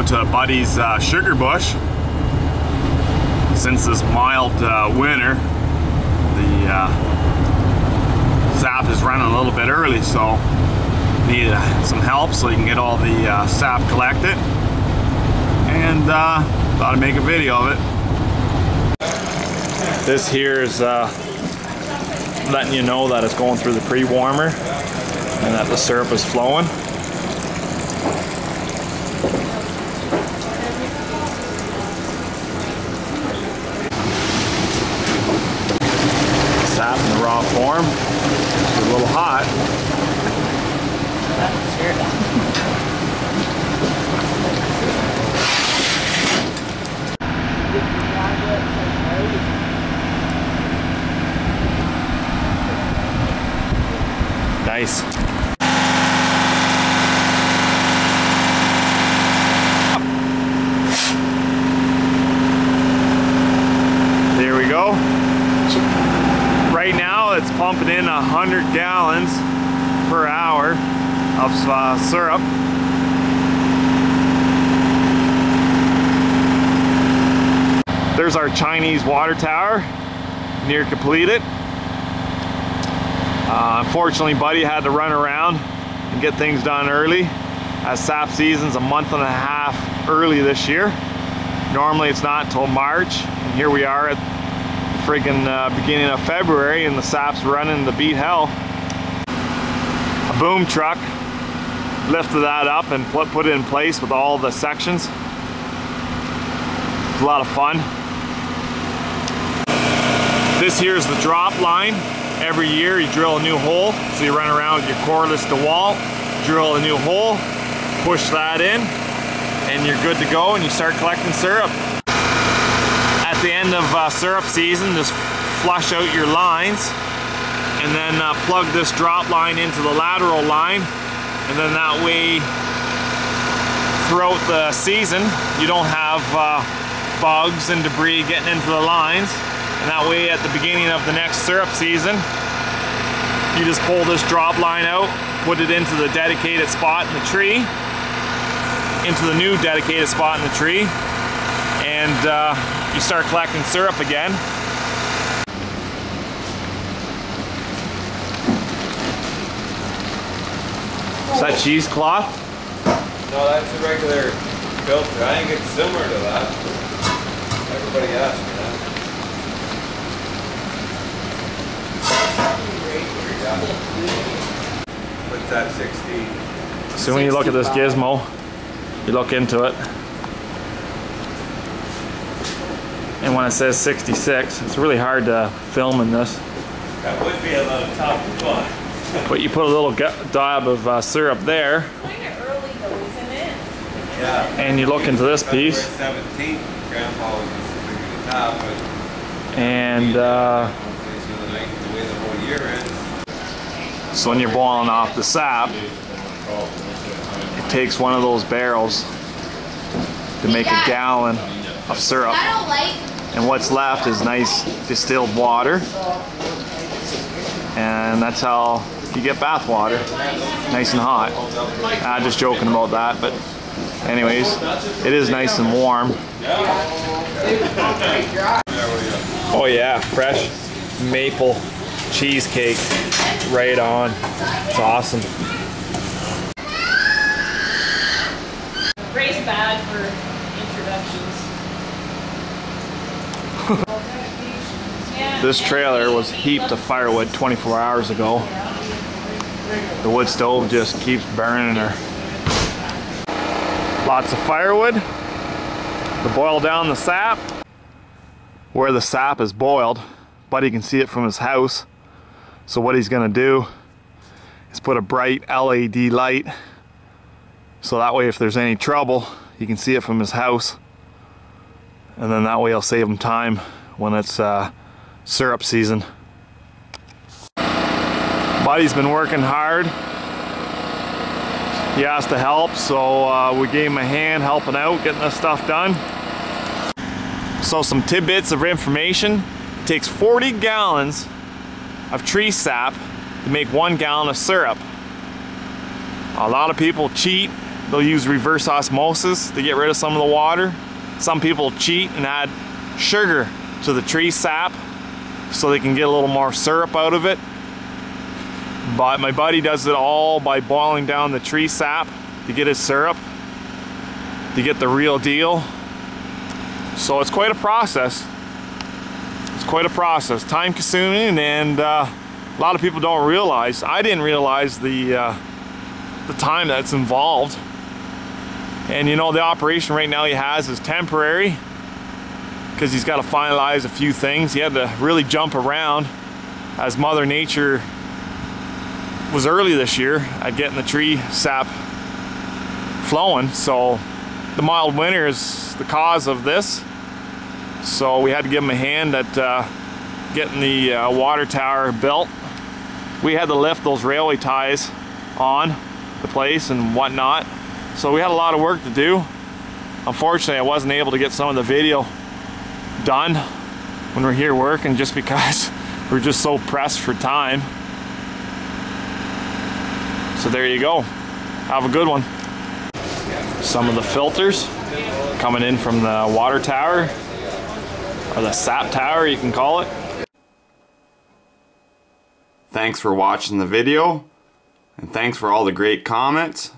out to Buddy's sugar bush. Since this mild winter, the sap is running a little bit early, so need some help so you can get all the sap collected. And thought I'd make a video of it. This here is letting you know that it's going through the pre-warmer and that the syrup is flowing. Sap in the raw form. It's a little hot. Nice. There we go. Right now it's pumping in 100 gallons per hour of syrup. There's our Chinese water tower, near completed. Unfortunately, Buddy had to run around and get things done early, as sap season's a month and a half early this year. Normally it's not until March, and here we are at the friggin' beginning of February and the sap's running to beat hell. A boom truck lifted that up and put it in place with all the sections. It's a lot of fun. This here is the drop line. Every year you drill a new hole, so you run around with your cordless DeWalt, drill a new hole, push that in, and you're good to go, and you start collecting syrup. At the end of syrup season, just flush out your lines, and then plug this drop line into the lateral line, and then that way, throughout the season, you don't have bugs and debris getting into the lines. And that way, at the beginning of the next syrup season, you just pull this drop line out, put it into the dedicated spot in the tree, into the new dedicated spot in the tree, and you start collecting syrup again. Is that cheesecloth? No, that's a regular filter. I think it's similar to that. Everybody asks me that. What's that, 60? So when you look at this gizmo, you look into it, and when it says 66, it's really hard to film in this. That would be a little tough, but you put a little dab of syrup there, Kind of early though, isn't it? yeah. and you look into this piece, 17, Grandpa was just figuring the top, but and so when you're boiling off the sap, it takes one of those barrels to make a gallon of syrup. And what's left is nice distilled water. And that's how you get bath water, nice and hot. I'm just joking about that, but anyways, it is nice and warm. Oh yeah, fresh maple cheesecake, right on. It's awesome. Ray's bad for introductions. This trailer was heaped of firewood 24 hours ago. The wood stove just keeps burning her. Lots of firewood to boil down the sap. Where the sap is boiled, Buddy can see it from his house. So what he's gonna do is put a bright LED light, so that way if there's any trouble, he can see it from his house. And then that way he'll save him time when it's syrup season. Buddy's been working hard. He asked to help, so we gave him a hand helping out, getting this stuff done. So some tidbits of information. It takes 40 gallons of tree sap to make 1 gallon of syrup. A lot of people cheat, they'll use reverse osmosis to get rid of some of the water. Some people cheat and add sugar to the tree sap so they can get a little more syrup out of it. But my buddy does it all by boiling down the tree sap to get his syrup, to get the real deal. So it's quite a process. It's quite a process, time consuming, and a lot of people don't realize. I didn't realize the time that's involved. And you know, the operation right now he has is temporary because he's got to finalize a few things. He had to really jump around as Mother Nature was early this year at getting the tree sap flowing. So the mild winter is the cause of this. So we had to give him a hand at getting the water tower built. We had to lift those railway ties on the place and whatnot. So we had a lot of work to do. Unfortunately, I wasn't able to get some of the video done when we're here working just because we're just so pressed for time. So there you go. Have a good one. Some of the filters coming in from the water tower, or the sap tower, you can call it. Thanks for watching the video, and thanks for all the great comments.